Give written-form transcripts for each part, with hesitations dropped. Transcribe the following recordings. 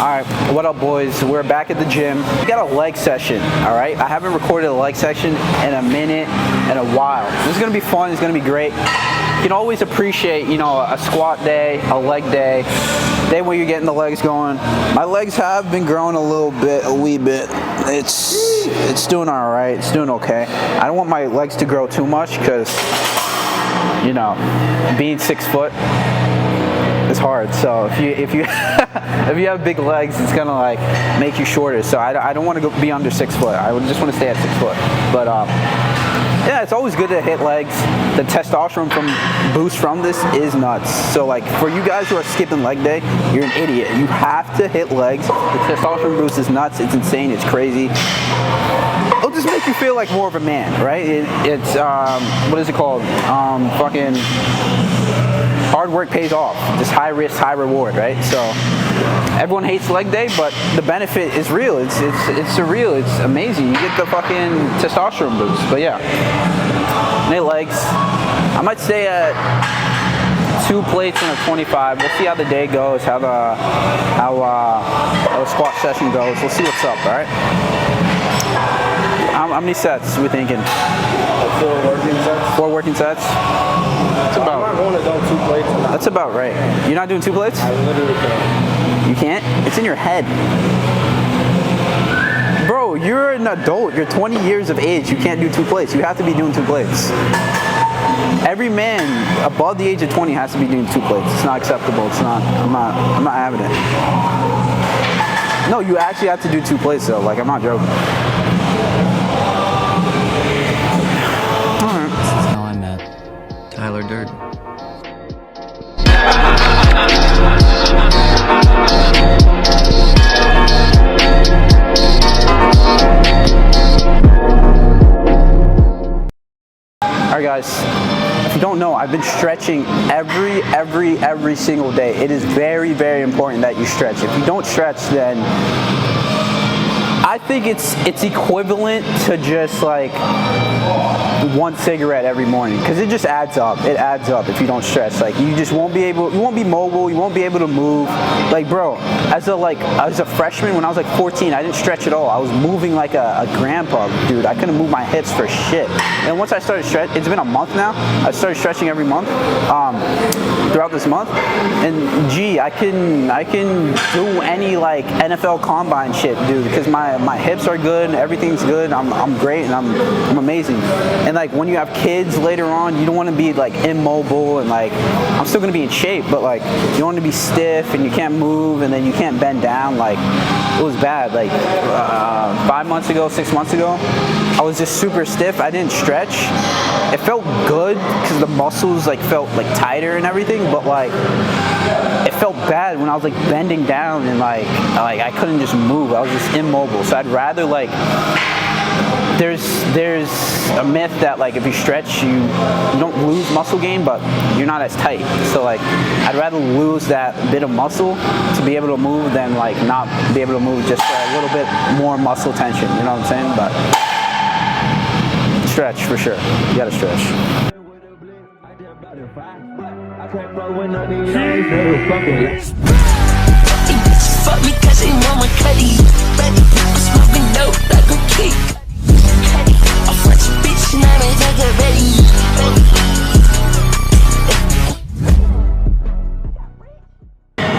Alright, what up boys? We're back at the gym. We got a leg session, alright? I haven't recorded a leg session in a minute and a while. This is gonna be fun, it's gonna be great. You can always appreciate, you know, a squat day, a leg day where you're getting the legs going. My legs have been growing a wee bit. It's doing alright, it's doing okay. I don't want my legs to grow too much because, you know, being 6 foot, it's hard. So if you if you have big legs, it's gonna like make you shorter. So I don't want to be under 6 foot. I just want to stay at 6 foot. But yeah, it's always good to hit legs. The testosterone boost from this is nuts. So like for you guys who are skipping leg day, you're an idiot. You have to hit legs. The testosterone boost is nuts. It's insane. It's crazy. It'll just make you feel like more of a man, right? It's what is it called? Fucking hard work pays off. Just high risk, high reward, right? So everyone hates leg day, but the benefit is real. It's surreal. It's amazing. You get the fucking testosterone boost. But yeah, hit legs. I might stay at 2 plates and a 25. We'll see how the day goes, how the squat session goes. We'll see what's up. All right. How many sets are we thinking? 4 working sets. 4 working sets? That's about, I'm not going to do 2 plates. That's about right. You're not doing 2 plates? I literally can't. You can't? It's in your head. Bro, you're an adult. You're 20 years of age. You can't do 2 plates. You have to be doing 2 plates. Every man above the age of 20 has to be doing 2 plates. It's not acceptable. It's not. I'm not having it. No, you actually have to do 2 plates though. Like, I'm not joking. How I met Tyler Durden. Alright guys, if you don't know, I've been stretching every single day. It is very, very important that you stretch. If you don't stretch, then I think it's equivalent to just like 1 cigarette every morning, because it just adds up. It adds up if you don't stretch. Like you just won't be mobile, you won't be able to move. Like bro, as a freshman when I was like 14, I didn't stretch at all. I was moving like a grandpa, dude. I couldn't move my hips for shit. And once I started stretching, it's been a month now. I started stretching every month, throughout this month. And gee, I can do any like NFL combine shit, dude, because my hips are good, everything's good. I'm great and I'm amazing. And like when you have kids later on, you don't want to be like immobile and like I'm still gonna be in shape, but like you don't want to be stiff and you can't move and then you can't bend down. Like it was bad. Like 5 months ago, 6 months ago, I was just super stiff. I didn't stretch. It felt good because the muscles like felt like tighter and everything, but like it felt bad when I was like bending down and like I couldn't just move. I was just immobile. So I'd rather like there's a myth that like if you stretch you don't lose muscle gain, but you're not as tight. So like I'd rather lose that bit of muscle to be able to move than like not be able to move just for a little bit more muscle tension. You know what I'm saying? But stretch for sure. You gotta stretch. Fuck me cause they want my cutty. I'm smoking dope like a kick. I'm French bitch and I'm a nigga ready.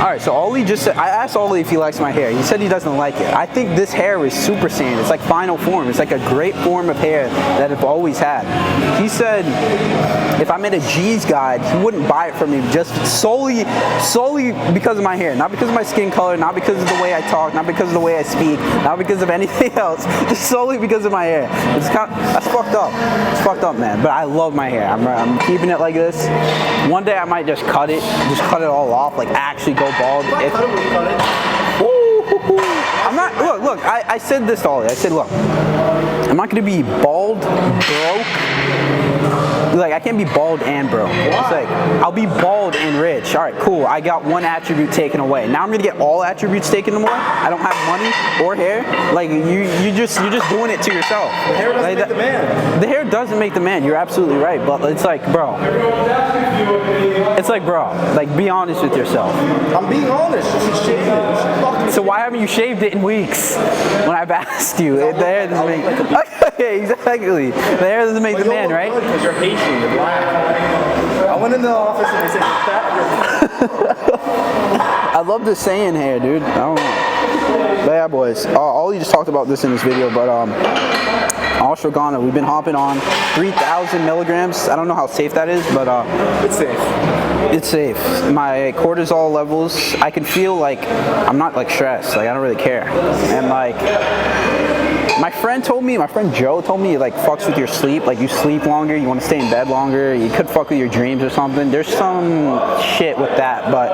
Alright, so Ollie just said, I asked Ollie if he likes my hair. He said he doesn't like it. I think this hair is Super Saiyan. It's like final form. It's like a great form of hair that I've always had. He said if I made a G's guide, he wouldn't buy it from me just solely because of my hair. Not because of my skin color, not because of the way I talk, not because of the way I speak, not because of anything else. Just solely because of my hair. That's fucked up. It's fucked up, man. But I love my hair. I'm keeping it like this. One day I might just cut it all off, like actually go bald. I'm not, look, I said this to Ollie. I said, look, I'm not going to be bald, broke. Like, I can't be bald and broke. It's like, I'll be bald and rich. All right, cool. I got one attribute taken away. Now I'm going to get all attributes taken away. I don't have money or hair. Like, you're just doing it to yourself. The hair doesn't make the man. The hair doesn't make the man. You're absolutely right. But it's like, bro. It's like, bro, like, be honest with yourself. I'm being honest. Just shit. So So why haven't you shaved it in weeks? When I've asked you, the hair doesn't make. Okay, exactly. The hair doesn't make the man, right? Because you're Haitian, you're black. I went into the office and they said, you're fat, you're I love the saying hair, dude. I don't know. But yeah, boys. Ollie just talked about this in this video, but ashwagandha, we've been hopping on 3,000 milligrams. I don't know how safe that is, but it's safe. it's safe. My cortisol levels, I can feel like I'm not like stressed. Like I don't really care. And like my friend Joe told me it like fucks with your sleep. Like you sleep longer, you want to stay in bed longer. You could fuck with your dreams or something. There's some shit with that, but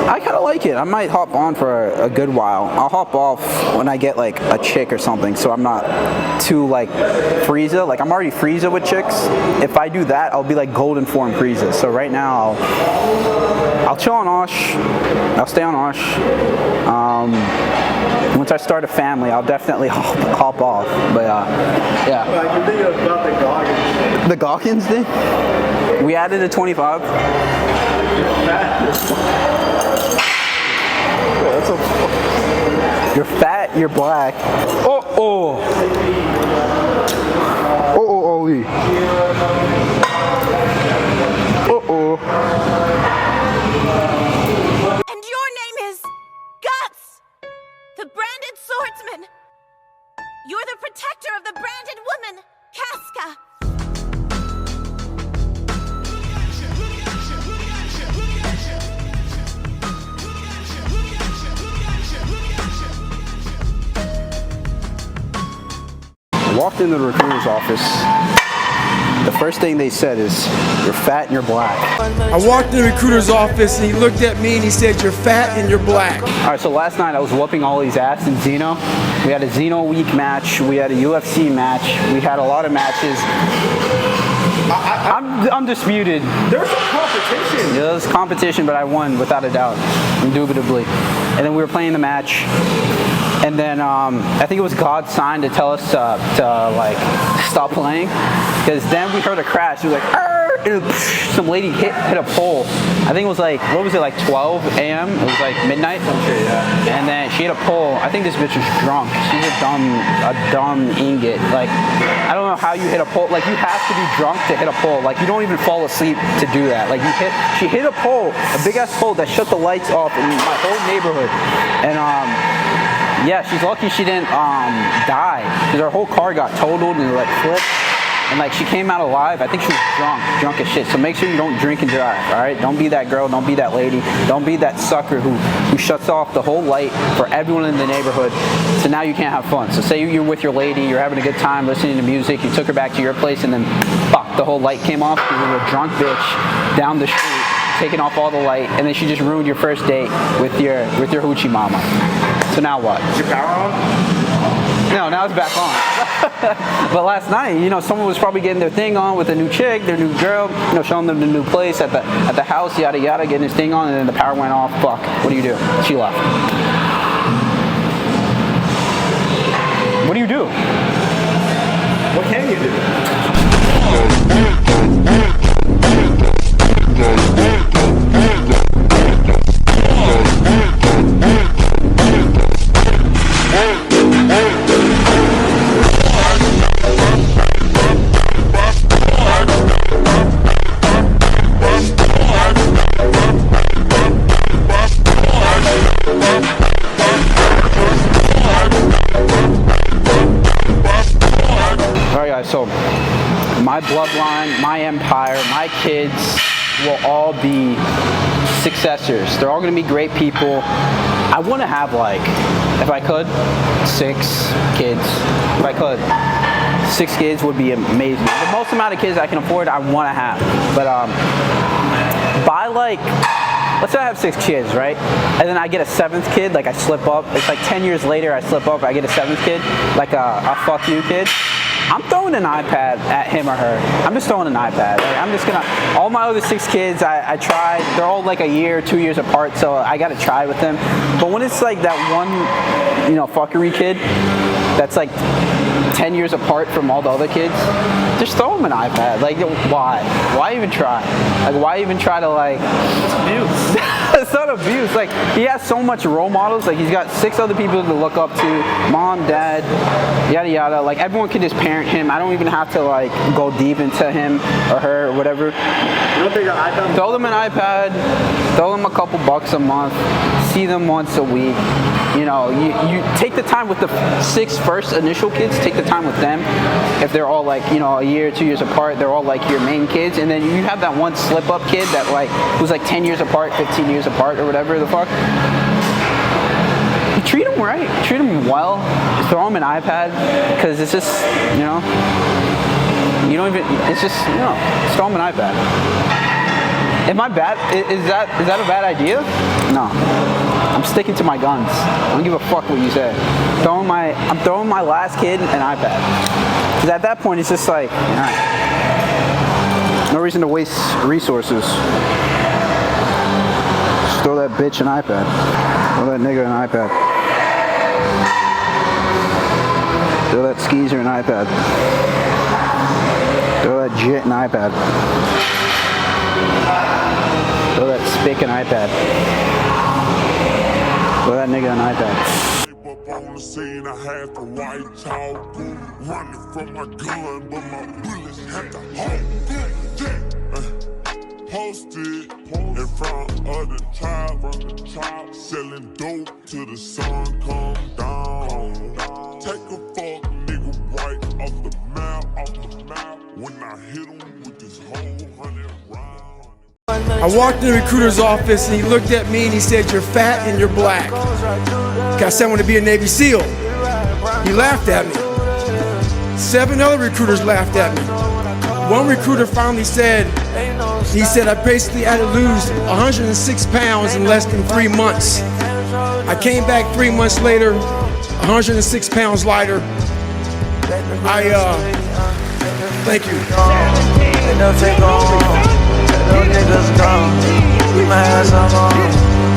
I kind of like it. I might hop on for a good while. I'll hop off when I get like a chick or something, so I'm not too like Frieza. Like I'm already Frieza with chicks. If I do that, I'll be like golden form Frieza. So right now, I'll chill on Osh. I'll stay on Osh. Once I start a family, I'll definitely hop off. But yeah. I can think about the Goggins. The Goggins thing? We added a 25. You're fat, you're black. Oh, Ollie. And your name is Guts, the branded swordsman. You're the protector of the branded woman, Casca. Walked into the recruiter's office. The first thing they said is, you're fat and you're black. I walked in the recruiter's office and he looked at me and he said, you're fat and you're black. All right, so last night I was whooping Ollie's ass in Xeno. We had a Xeno week match. We had a UFC match. We had a lot of matches. I'm undisputed. There's a competition. Yeah, there's competition, but I won without a doubt, indubitably. And then we were playing the match. And then I think it was God's sign to tell us to like stop playing, because then we heard a crash. It was like, and some lady hit a pole. I think it was like, what was it, like 12 a.m.? It was like midnight. Okay, yeah. And then she hit a pole. I think this bitch was drunk. She's a dumb ingot. Like, I don't know how you hit a pole. Like, you have to be drunk to hit a pole. Like, you don't even fall asleep to do that. Like, she hit a pole, a big ass pole that shut the lights off in my whole neighborhood. And yeah, she's lucky she didn't die, because her whole car got totaled and like flipped. And like she came out alive. I think she was drunk as shit. So make sure you don't drink and drive, all right? Don't be that girl, don't be that lady, don't be that sucker who shuts off the whole light for everyone in the neighborhood. So now you can't have fun. So say you're with your lady, you're having a good time listening to music, you took her back to your place, and then fuck, the whole light came off because you were a drunk bitch down the street, taking off all the light, and then she just ruined your first date with your hoochie mama. So now what? Is your power on? No, now it's back on. But last night, you know, someone was probably getting their thing on with a new chick, their new girl, you know, showing them the new place at the house, yada yada, getting his thing on, and then the power went off. Fuck. What do you do? She left. What do you do? What can you do? So my bloodline, my empire, my kids will all be successors. They're all going to be great people. I want to have, like, if I could, 6 kids. If I could, 6 kids would be amazing. The most amount of kids I can afford, I want to have. But by like, let's say I have 6 kids, right? And then I get a 7th kid, like I slip up. It's like 10 years later I slip up, I get a 7th kid, like a fuck you kid. I'm throwing an iPad at him or her. I'm just throwing an iPad. Like, I'm just gonna, all my other 6 kids, I tried. They're all like a year, 2 years apart, so I gotta try with them. But when it's like that one, you know, fuckery kid, that's like 10 years apart from all the other kids, just throw them an iPad. Like, why? Why even try? Like, why even try to, like... It's abuse. It's not abuse. Like, he has so much role models. Like, he's got 6 other people to look up to. Mom, dad, yada, yada. Like, everyone can just parent him. I don't even have to, like, go deep into him or her or whatever. You don't think an iPad? Throw them an iPad. Throw them a couple bucks a month. See them once a week. You know, you take the time with the 6 first initial kids. Take the time with them. If they're all, like, you know, a year, 2 years apart, they're all, like, your main kids. And then you have that one slip-up kid that, like, who's, like, 10 years apart, 15 years apart, or whatever the fuck. You treat them right. Treat them well. Just throw them an iPad. Because it's just, you know, you don't even, it's just, you know, just throw them an iPad. Am I bad? Is that a bad idea? No. I'm sticking to my guns. I don't give a fuck what you say. I'm throwing my last kid an iPad. Because at that point, it's just like, alright. No reason to waste resources. Just throw that bitch an iPad. Throw that nigga an iPad. Throw that skeezer an iPad. Throw that jit an iPad. Throw that spick an iPad. Throw that nigga an iPad. On the scene, I had the white talk, running from my gun, but my bullets had to hold. Posted in front of the tribe, selling dope till the sun come down. Take a fuck nigga right off the map, when I hit him with this whole 100 round. I walked in the recruiter's office and he looked at me and he said, "You're fat and you're black." I said, "I want to be a Navy SEAL." He laughed at me. 7 other recruiters laughed at me. One recruiter finally said, I basically had to lose 106 pounds in less than 3 months. I came back 3 months later, 106 pounds lighter. Thank you. Those niggas gone. My ass I'm on.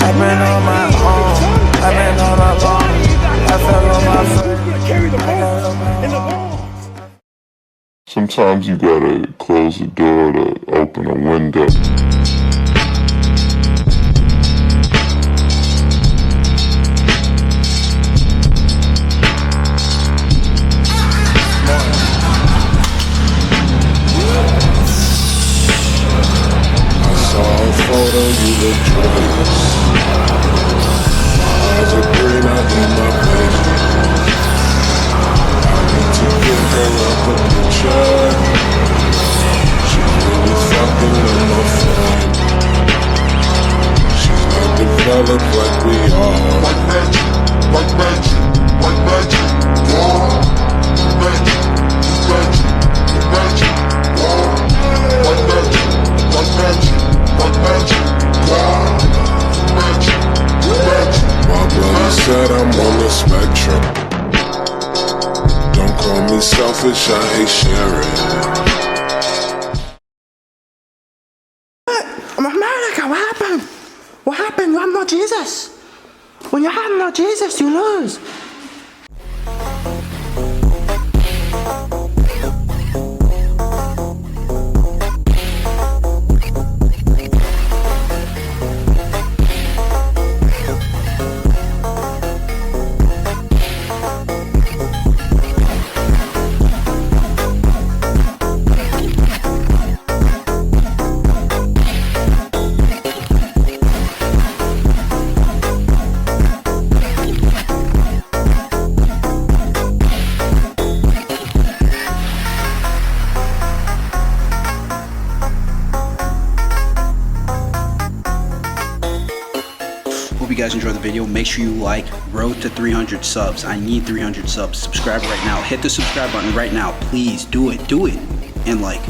I've been on my own. I've been on my phone. I fell on my foot. Sometimes you gotta close the door to open a window. Photo, you look joyous. Eyes are green, I in my face. I need to get her up a picture. She's really fucking with my friend. She's not developed like we are. Like magic, like magic, like magic. War, magic, magic, magic. War, like magic, like magic. Like magic, wow, magic, magic. My brother said I'm on the spectrum. Don't call me selfish, I hate sharing. I'm America, what happened? What happened? You have no Jesus. When you have no Jesus, you lose. Hope you guys enjoyed the video. Make sure you like. Road to 300 subs. I need 300 subs. Subscribe right now. Hit the subscribe button right now. Please do it. Do it. And like.